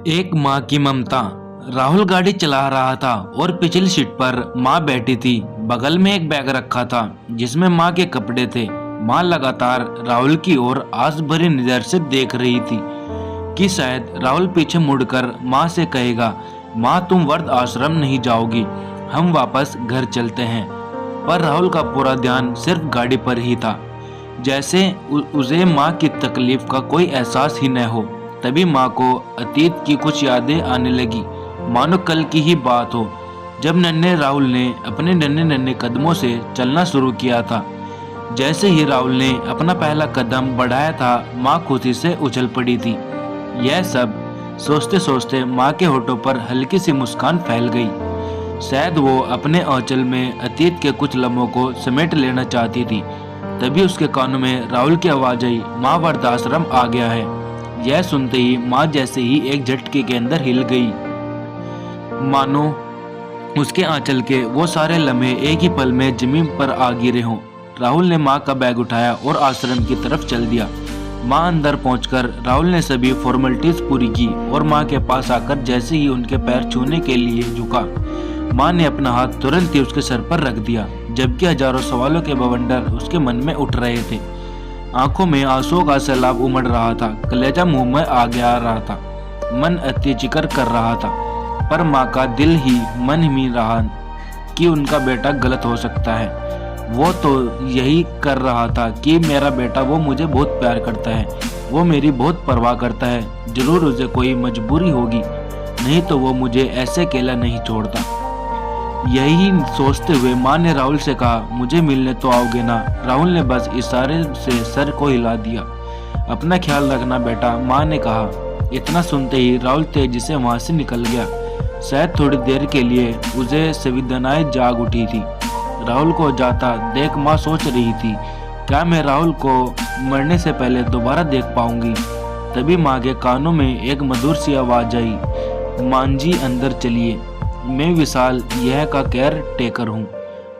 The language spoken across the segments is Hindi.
एक माँ की ममता। राहुल गाड़ी चला रहा था और पिछली सीट पर माँ बैठी थी। बगल में एक बैग रखा था जिसमें माँ के कपड़े थे। माँ लगातार राहुल की ओर आस भरी नजर से देख रही थी कि शायद राहुल पीछे मुड़कर माँ से कहेगा, माँ तुम वृद्ध आश्रम नहीं जाओगी, हम वापस घर चलते हैं। पर राहुल का पूरा ध्यान सिर्फ गाड़ी पर ही था, जैसे उसे माँ की तकलीफ का कोई एहसास ही न हो। तभी माँ को अतीत की कुछ यादें आने लगी, मानो कल की ही बात हो, जब नन्हे राहुल ने अपने नन्हे नन्हे कदमों से चलना शुरू किया था। जैसे ही राहुल ने अपना पहला कदम बढ़ाया था, माँ खुशी से उछल पड़ी थी। यह सब सोचते सोचते माँ के होठों पर हल्की सी मुस्कान फैल गई। शायद वो अपने आंचल में अतीत के कुछ लम्हों को समेट लेना चाहती थी। तभी उसके कानों में राहुल की आवाज आई, माँ वृद्धाश्रम आ गया है। यह सुनते ही माँ जैसे ही एक झटके के अंदर हिल गई, मानो उसके आंचल के वो सारे लम्हे एक ही पल में जमीन पर आ गिरे हों। राहुल ने माँ का बैग उठाया और आश्रम की तरफ चल दिया। माँ अंदर पहुंचकर राहुल ने सभी फॉर्मेलिटीज पूरी की और माँ के पास आकर जैसे ही उनके पैर छूने के लिए झुका, माँ ने अपना हाथ तुरंत ही उसके सर पर रख दिया, जबकि हजारों सवालों के बवंडर उसके मन में उठ रहे थे। आंखों में आंसुओं का सैलाब उमड़ रहा था, कलेजा मुंह में आ गया रहा था, मन अति जिक्र कर रहा था। पर माँ का दिल ही मन ही रहा कि उनका बेटा गलत हो सकता है। वो तो यही कर रहा था कि मेरा बेटा, वो मुझे बहुत प्यार करता है, वो मेरी बहुत परवाह करता है, जरूर उसे कोई मजबूरी होगी, नहीं तो वो मुझे ऐसे अकेला नहीं छोड़ता। यही सोचते हुए माँ ने राहुल से कहा, मुझे मिलने तो आओगे ना। राहुल ने बस इशारे से सर को हिला दिया। अपना ख्याल रखना बेटा, माँ ने कहा। इतना सुनते ही राहुल तेजी से वहां से निकल गया। शायद थोड़ी देर के लिए उसे संवेदनाएं जाग उठी थी। राहुल को जाता देख माँ सोच रही थी, क्या मैं राहुल को मरने से पहले दोबारा देख पाऊंगी। तभी माँ के कानों में एक मधुर सी आवाज आई, माँ जी अंदर चलिए, मैं विशाल यह का केयर टेकर हूँ,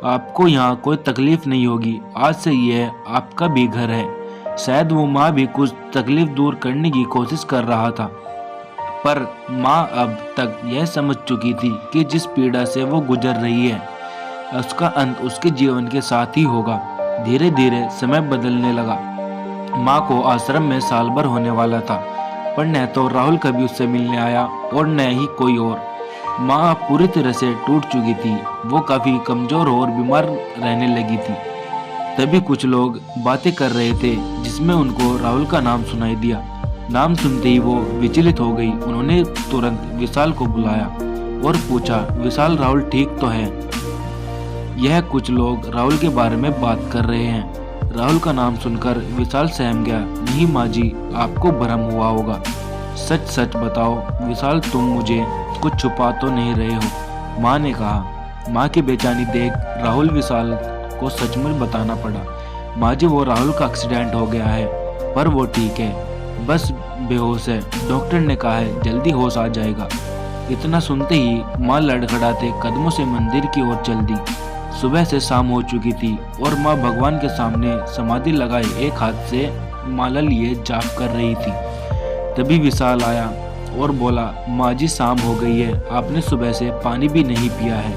आपको यहाँ कोई तकलीफ नहीं होगी, आज से यह आपका भी घर है। शायद वो माँ भी कुछ तकलीफ दूर करने की कोशिश कर रहा था, पर माँ अब तक यह समझ चुकी थी कि जिस पीड़ा से वो गुजर रही है, उसका अंत उसके जीवन के साथ ही होगा। धीरे धीरे समय बदलने लगा। माँ को आश्रम में साल भर होने वाला था, पर न तो राहुल कभी उससे मिलने आया और न ही कोई और। माँ पूरी तरह से टूट चुकी थी, वो काफी कमजोर और बीमार रहने लगी थी। तभी कुछ लोग बातें कर रहे थे, जिसमें उनको राहुल का नाम सुनाई दिया। नाम सुनते ही वो विचलित हो गई। उन्होंने तुरंत विशाल को बुलाया और पूछा, विशाल राहुल ठीक तो है? यह कुछ लोग राहुल के बारे में बात कर रहे हैं। राहुल का नाम सुनकर विशाल सहम गया। नहीं माँ जी, आपको भ्रम हुआ होगा, सच सच बताओ विशाल, तुम मुझे कुछ छुपा तो नहीं रहे हो? माँ ने कहा। माँ की बेचैनी देख राहुल विशाल को सचमुच बताना पड़ा। माँ जी, वो राहुल का एक्सीडेंट हो गया है, पर वो ठीक है, बस बेहोश है, डॉक्टर ने कहा है जल्दी होश आ जाएगा। इतना सुनते ही माँ लड़खड़ाते कदमों से मंदिर की ओर चल दी। सुबह से शाम हो चुकी थी और माँ भगवान के सामने समाधि लगाए एक हाथ से माला लिए जाप कर रही थी। तभी विशाल आया और बोला, माँ जी शाम हो गई है, आपने सुबह से पानी भी नहीं पिया है,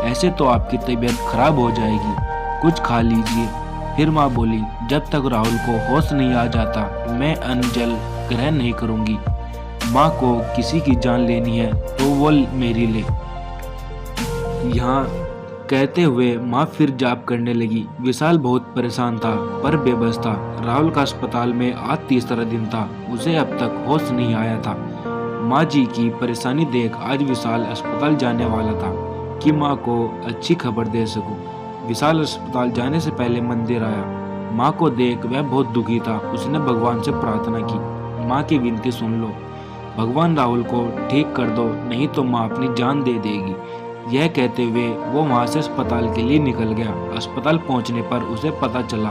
ऐसे तो आपकी तबीयत खराब हो जाएगी, कुछ खा लीजिए। फिर माँ बोली, जब तक राहुल को होश नहीं आ जाता मैं अन्न जल ग्रहण नहीं करूंगी। माँ को किसी की जान लेनी है तो वो मेरी ले। यहाँ कहते हुए माँ फिर जाप करने लगी। विशाल बहुत परेशान था पर बेबस था। राहुल का अस्पताल में आज तीसरा दिन था, उसे अब तक होश नहीं आया था। माँ जी की परेशानी देख आज विशाल अस्पताल जाने वाला था कि माँ को अच्छी खबर दे सकूं। विशाल अस्पताल जाने से पहले मंदिर आया। माँ को देख वह बहुत दुखी था। उसने भगवान से प्रार्थना की, माँ की विनती सुन लो, भगवान राहुल को ठीक कर दो, नहीं तो माँ अपनी जान दे देगी। यह कहते हुए वो वहाँ से अस्पताल के लिए निकल गया। अस्पताल पहुँचने पर उसे पता चला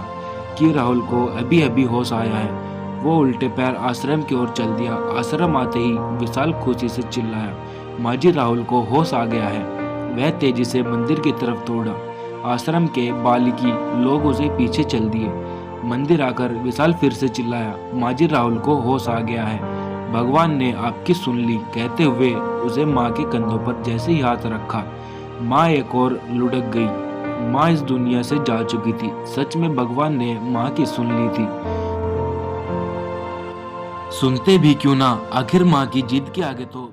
कि राहुल को अभी अभी होश आया है। वो उल्टे पैर आश्रम की ओर चल दिया। आश्रम आते ही विशाल खुशी से चिल्लाया, माँ जी राहुल को होश आ गया है। वह तेजी से मंदिर की तरफ दौड़ा। आश्रम के बालिकी लोग उसे पीछे चल दिए। मंदिर आकर विशाल फिर से चिल्लाया, माँ जी राहुल को होश आ गया है। भगवान ने आपकी सुन ली कहते हुए उसे माँ के कंधों पर जैसे ही हाथ रखा, माँ एक और लुढ़क गई। माँ इस दुनिया से जा चुकी थी। सच में भगवान ने माँ की सुन ली थी। सुनते भी क्यों ना, आखिर माँ की जिद के आगे तो